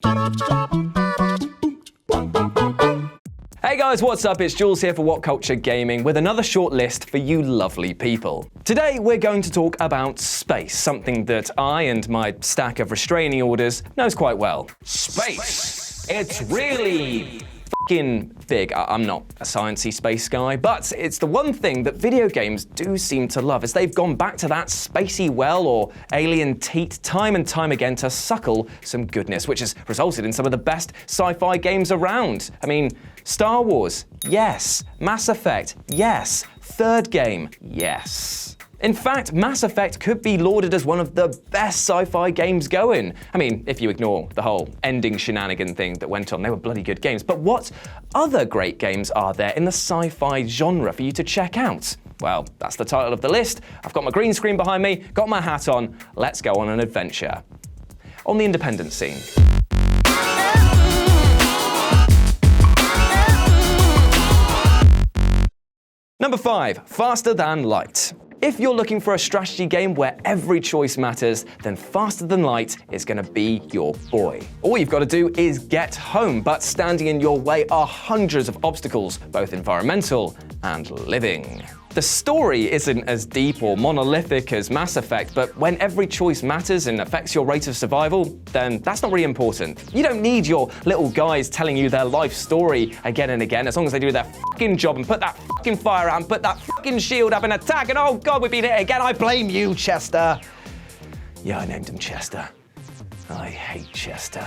Hey guys, what's up? It's Jules here for What Culture Gaming with another short list for you lovely people. Today we're going to talk about space, something that I and my stack of restraining orders knows quite well. Space! It's really f***ing big. I'm not a sciencey space guy, but it's the one thing that video games do seem to love, as they've gone back to that spacey well or alien teat time and time again to suckle some goodness, which has resulted in some of the best sci-fi games around. I mean, Star Wars, yes. Mass Effect, yes. Third game, yes. In fact, Mass Effect could be lauded as one of the best sci-fi games going. I mean, if you ignore the whole ending shenanigan thing that went on, they were bloody good games. But what other great games are there in the sci-fi genre for you to check out? Well, that's the title of the list. I've got my green screen behind me, got my hat on. Let's go on an adventure. On the independent scene. Number 5, Faster Than Light. If you're looking for a strategy game where every choice matters, then Faster Than Light is going to be your boy. All you've got to do is get home, but standing in your way are hundreds of obstacles, both environmental and living. The story isn't as deep or monolithic as Mass Effect, but when every choice matters and affects your rate of survival, then that's not really important. You don't need your little guys telling you their life story again and again, as long as they do their fucking job and put that fucking fire out and put that fucking shield up and attack, and oh god, we've been hit again, I blame you, Chester. Yeah, I named him Chester. I hate Chester.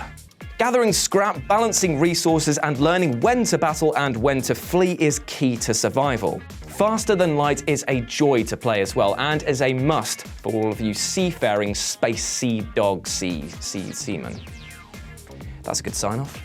Gathering scrap, balancing resources, and learning when to battle and when to flee is key to survival. Faster Than Light is a joy to play as well, and is a must for all of you seafaring space sea dog seamen. That's a good sign-off.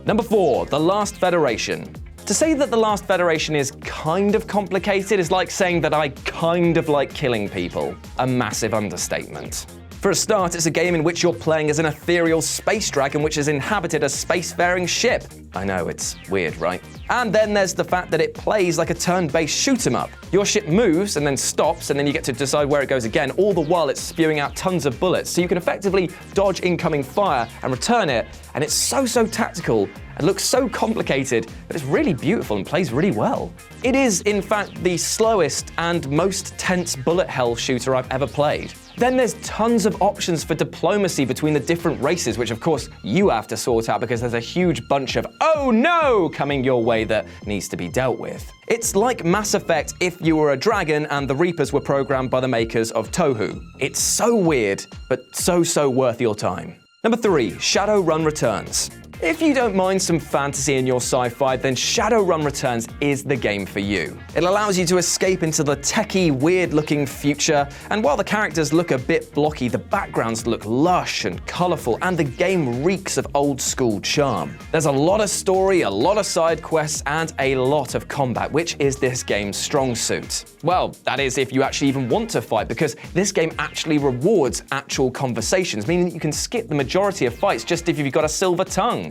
Number 4, The Last Federation. To say that The Last Federation is kind of complicated is like saying that I kind of like killing people. A massive understatement. For a start, it's a game in which you're playing as an ethereal space dragon which has inhabited a spacefaring ship. I know, it's weird, right? And then there's the fact that it plays like a turn-based shoot-'em-up. Your ship moves and then stops, and then you get to decide where it goes again, all the while it's spewing out tons of bullets, so you can effectively dodge incoming fire and return it, and it's so tactical and looks so complicated, but it's really beautiful and plays really well. It is, in fact, the slowest and most tense bullet hell shooter I've ever played. Then there's tons of options for diplomacy between the different races, which of course you have to sort out because there's a huge bunch of oh no coming your way that needs to be dealt with. It's like Mass Effect if you were a dragon and the Reapers were programmed by the makers of Tohu. It's so weird, but so worth your time. Number 3, Shadowrun Returns. If you don't mind some fantasy in your sci-fi, then Shadowrun Returns is the game for you. It allows you to escape into the techie, weird-looking future, and while the characters look a bit blocky, the backgrounds look lush and colourful, and the game reeks of old-school charm. There's a lot of story, a lot of side quests, and a lot of combat, which is this game's strong suit. Well, that is if you actually even want to fight, because this game actually rewards actual conversations, meaning that you can skip the majority of fights just if you've got a silver tongue.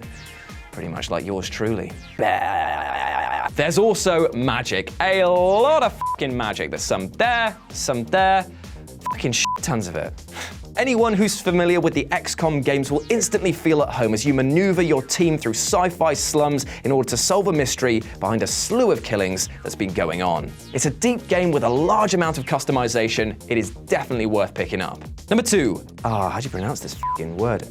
Pretty much like yours truly. There's also magic. A lot of fucking magic. There's some there, fucking shit tons of it. Anyone who's familiar with the XCOM games will instantly feel at home as you maneuver your team through sci-fi slums in order to solve a mystery behind a slew of killings that's been going on. It's a deep game with a large amount of customization. It is definitely worth picking up. Number 2. How do you pronounce this fucking word?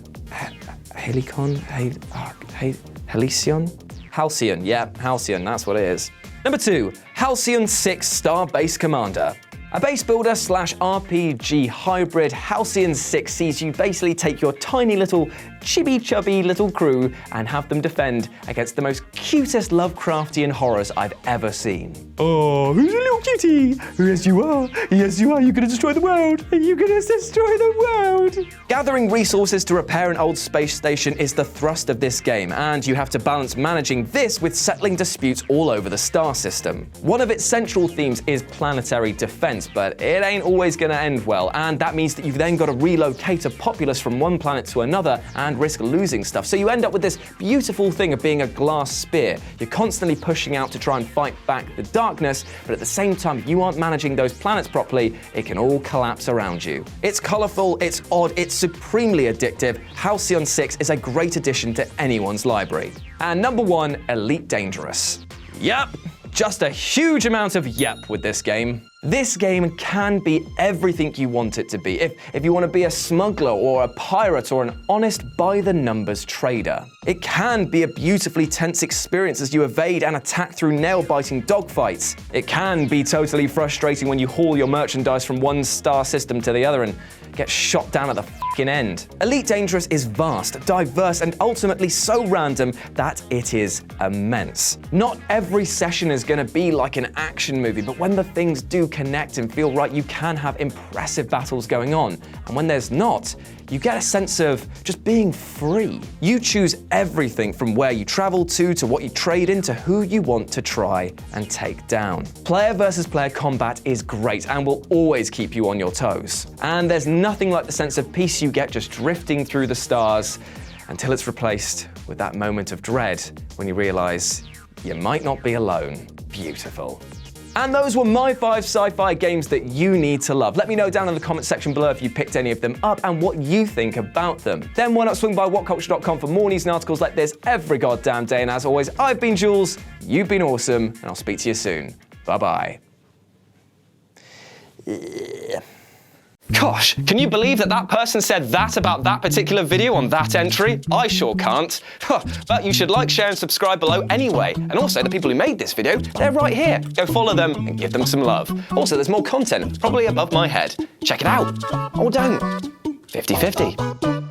Halcyon? Halcyon, yeah, Halcyon, that's what it is. Number 2, Halcyon 6 Star Base Commander. A base builder / RPG hybrid, Halcyon 6 sees you basically take your tiny little chibi-chubby little crew and have them defend against the most cutest Lovecraftian horrors I've ever seen. Oh, who's a little cutie? Yes, you are. Yes, you are. You're gonna destroy the world. You're gonna destroy the world. Gathering resources to repair an old space station is the thrust of this game, and you have to balance managing this with settling disputes all over the star system. One of its central themes is planetary defense, but it ain't always gonna end well, and that means that you've then got to relocate a populace from one planet to another, and risk losing stuff. So you end up with this beautiful thing of being a glass spear. You're constantly pushing out to try and fight back the darkness, but at the same time, if you aren't managing those planets properly, it can all collapse around you. It's colorful, it's odd, it's supremely addictive. Halcyon 6 is a great addition to anyone's library. And number 1, Elite Dangerous. Yep, just a huge amount of yep with this game. This game can be everything you want it to be. If you want to be a smuggler or a pirate or an honest by-the-numbers trader. It can be a beautifully tense experience as you evade and attack through nail-biting dogfights. It can be totally frustrating when you haul your merchandise from one star system to the other and get shot down at the f***ing end. Elite Dangerous is vast, diverse, and ultimately so random that it is immense. Not every session is going to be like an action movie, but when the things do connect and feel right, you can have impressive battles going on. And when there's not, you get a sense of just being free. You choose everything from where you travel to what you trade in, to who you want to try and take down. Player versus player combat is great and will always keep you on your toes. And there's nothing like the sense of peace you get just drifting through the stars until it's replaced with that moment of dread when you realize you might not be alone. Beautiful. And those were my 5 sci-fi games that you need to love. Let me know down in the comment section below if you picked any of them up and what you think about them. Then why not swing by whatculture.com for more news and articles like this every goddamn day. And as always, I've been Jules, you've been awesome, and I'll speak to you soon. Bye-bye. Gosh, can you believe that person said that about that particular video on that entry? I sure can't. But you should like, share, and subscribe below anyway. And also, the people who made this video, they're right here. Go follow them and give them some love. Also, there's more content, probably above my head. Check it out. Or don't. 50-50.